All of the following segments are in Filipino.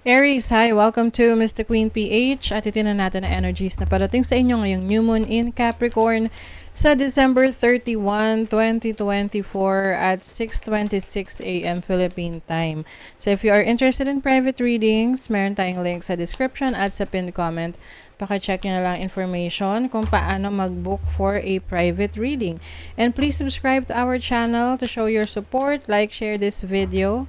Aries, hi! Welcome to Mr. Queen PH at itinan natin ang energies na parating sa inyo ngayong new moon in Capricorn sa December 31, 2024 at 6:26 a.m. Philippine time. So if you are interested in private readings, meron tayong link sa description at sa pinned comment. Paka-check nyo na lang information kung paano mag-book for a private reading. And please subscribe to our channel to show your support, like, share this video.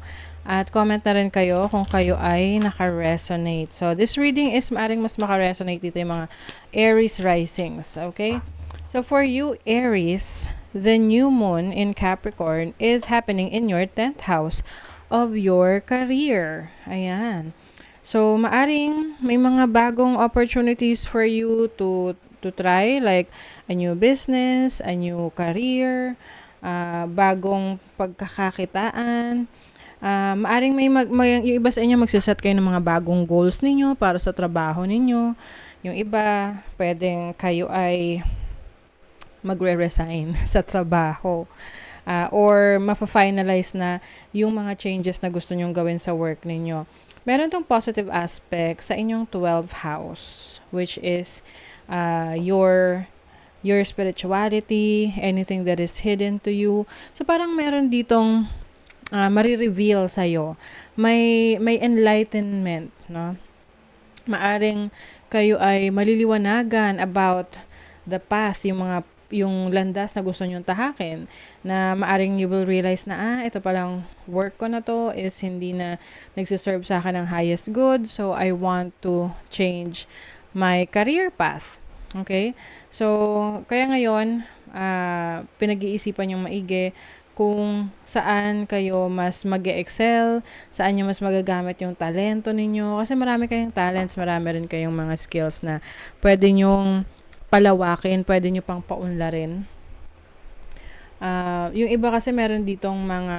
At comment na rin kayo kung kayo ay naka-resonate. So, this reading is maaring mas maka-resonate dito yung mga Aries risings. Okay? So, for you, Aries, the new moon in Capricorn is happening in your 10th house of your career. Ayan. So, maaring may mga bagong opportunities for you to try, like a new business, a new career, bagong pagkakakitaan. Maaring yung iba sa inyo magsiset kayo ng mga bagong goals ninyo para sa trabaho ninyo. Yung iba, pwedeng kayo ay magre-resign sa trabaho. Or mafa-finalize na yung mga changes na gusto nyong gawin sa work ninyo. Meron tong positive aspect sa inyong 12th house, which is your spirituality, anything that is hidden to you. So parang meron ditong marireveal sa'yo. May enlightenment, no? Maaring kayo ay maliliwanagan about the path, yung landas na gusto nyong tahakin, na maaring you will realize na, ito palang work ko na to is hindi na nagsiserve sa akin ng highest good, so I want to change my career path. Okay? So, kaya ngayon, pinag-iisipan yung maigi kung saan kayo mas mag-excel, saan nyo mas magagamit yung talento ninyo. Kasi marami kayong talents, marami rin kayong mga skills na pwede nyong palawakin, pwede nyo pang paunlarin. Yung iba kasi meron ditong mga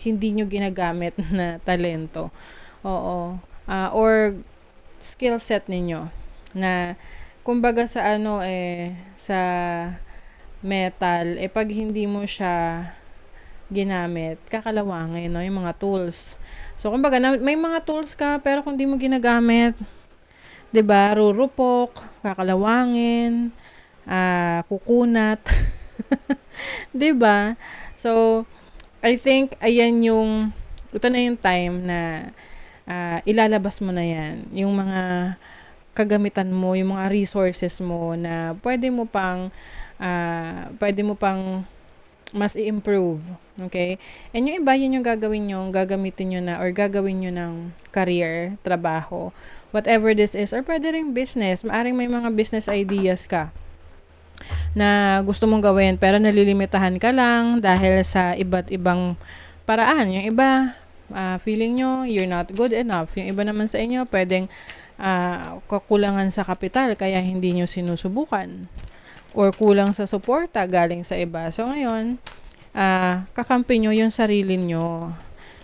hindi nyo ginagamit na talento. Oo. Or skill set ninyo na kumbaga sa sa metal, pag hindi mo siya ginamit, kakalawangin, no? Yung mga tools. So, kumbaga, may mga tools ka, pero kung di mo ginagamit, 'di ba? Rurupok, kakalawangin, kukunat. 'Di ba? So, I think ayan ito na yung time na ilalabas mo na 'yan. Yung mga kagamitan mo, yung mga resources mo na pwede mo pang mas i-improve. Okay? And yung iba, yun yung gagamitin nyo na, or gagawin nyo ng career, trabaho, whatever this is, or pwede rin business. Maaring may mga business ideas ka na gusto mong gawin, pero nalilimitahan ka lang dahil sa iba't ibang paraan. Yung iba, feeling nyo, you're not good enough. Yung iba naman sa inyo, pwedeng kakulangan sa kapital, kaya hindi nyo sinusubukan. Or kulang sa suporta galing sa iba. So, ngayon, kakampi nyo yung sarili nyo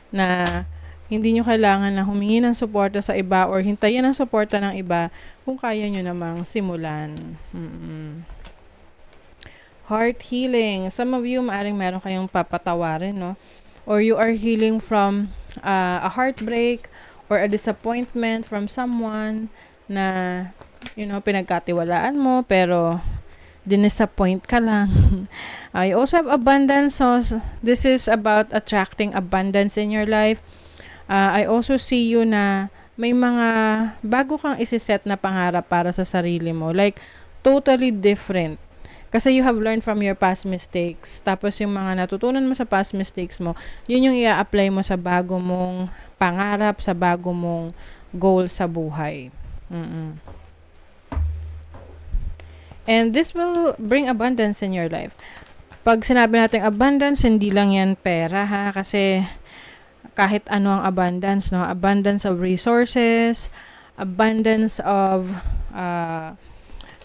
na hindi nyo kailangan na humingi ng suporta sa iba or hintayin ang suporta ng iba kung kaya nyo namang simulan. Heart healing. Some of you, maaring meron kayong papatawarin, no? Or you are healing from a heartbreak or a disappointment from someone na, pinagkatiwalaan mo, pero disappoint ka lang. You also have abundance. So, this is about attracting abundance in your life. I also see you na may mga bago kang isiset na pangarap para sa sarili mo. Like, totally different. Kasi you have learned from your past mistakes. Tapos yung mga natutunan mo sa past mistakes mo, yun yung i-apply mo sa bago mong pangarap, sa bago mong goal sa buhay. And this will bring abundance in your life. Pag sinabi natin abundance, hindi lang yan pera, ha? Kasi kahit ano ang abundance, no? Abundance of resources, abundance of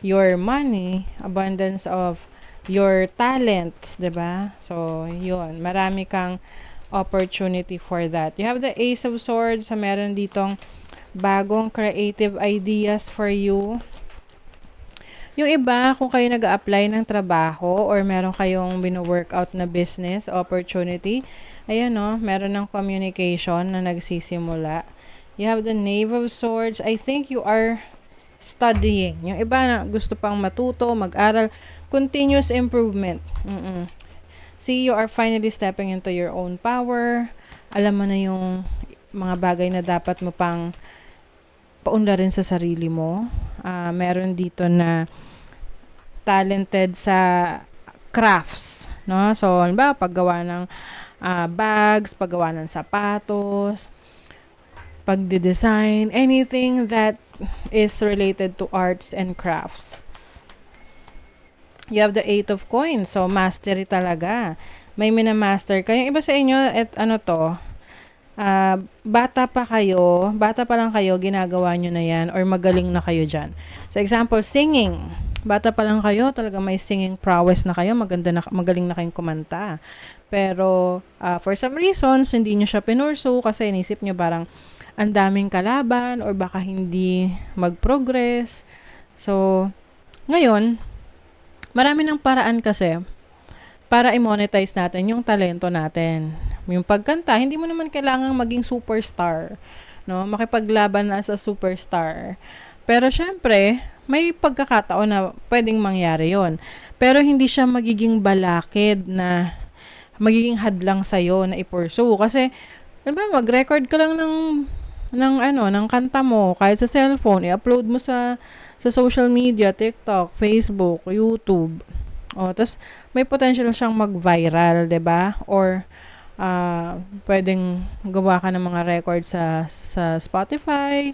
your money, abundance of your talents, 'di ba? So, yun. Marami kang opportunity for that. You have the Ace of Swords, so meron ditong bagong creative ideas for you. Yung iba, kung kayo nag-a-apply ng trabaho or meron kayong bino-workout na business opportunity, ayan, no, meron ng communication na nagsisimula. You have the Knave of Swords. I think you are studying. Yung iba na gusto pang matuto, mag-aral, continuous improvement. See, you are finally stepping into your own power. Alam mo na yung mga bagay na dapat mo pang paunlarin sa sarili mo. Meron dito na talented sa crafts, no? So, halimbawa, paggawa ng bags, paggawa ng sapatos, pagde-design, anything that is related to arts and crafts. You have the 8 of coins. So, mastery talaga. May minamaster kayo. Iba sa inyo, bata pa lang kayo, ginagawa nyo na yan, or magaling na kayo dyan. So, example, singing. Bata pa lang kayo, talaga may singing prowess na kayo, magaling na kayong kumanta. Pero, for some reasons, hindi nyo siya pinursu kasi inisip nyo parang ang daming kalaban or baka hindi mag-progress. So, ngayon, marami ng paraan kasi para i-monetize natin yung talento natin. Yung pagkanta, hindi mo naman kailangang maging superstar, no? Makipaglaban na sa superstar. Pero syempre, may pagkakataon na pwedeng mangyari yon. Pero hindi siya magiging balakid na magiging hadlang sa'yo na i-pursue. Kasi, mag-record ka lang ng kanta mo, kahit sa cellphone, i-upload mo sa social media, TikTok, Facebook, YouTube. Tapos may potential siyang mag-viral, 'di ba? Or pwedeng gawa ka ng mga records sa Spotify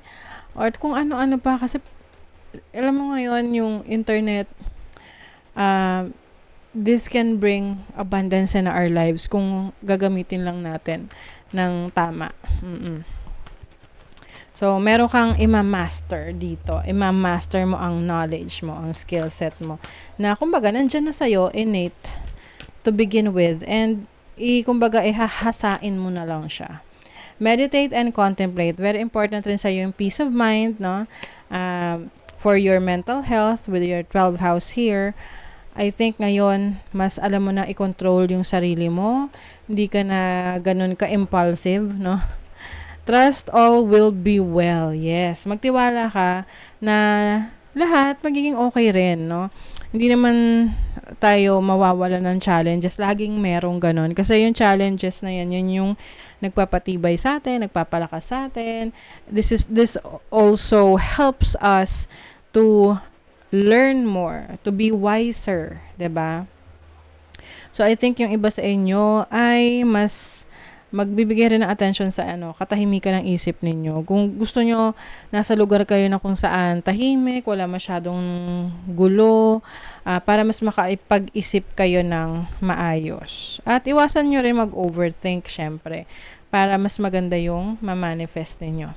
or kung ano-ano pa kasi alam mo ngayon yung internet, this can bring abundance in our lives kung gagamitin lang natin ng tama. So, meron kang ima-master dito. Ima-master mo ang knowledge mo, ang skill set mo. Na, kumbaga, nandyan na sa'yo, innate, to begin with. And, kumbaga, ihahasain mo na lang siya. Meditate and contemplate. Very important rin sa'yo yung peace of mind, no? For your mental health, with your 12th house here, I think ngayon, mas alam mo na i-control yung sarili mo. Hindi ka na ganun ka-impulsive, no? Trust all will be well. Yes. Magtiwala ka na lahat magiging okay rin, no? Hindi naman tayo mawawala ng challenges. Laging merong ganon. Kasi yung challenges na yan, yun yung nagpapatibay sa atin, nagpapalakas sa atin. This also helps us to learn more, to be wiser, 'di ba? So I think yung iba sa inyo ay mas magbibigay rin ng attention sa katahimikan ng isip ninyo. Kung gusto nyo, nasa lugar kayo na kung saan tahimik, wala masyadong gulo, para mas makaipag-isip kayo ng maayos. At iwasan nyo rin mag-overthink, syempre, para mas maganda yung ma-manifest ninyo.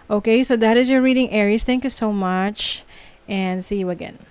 Okay, so that is your reading, Aries. Thank you so much, and see you again.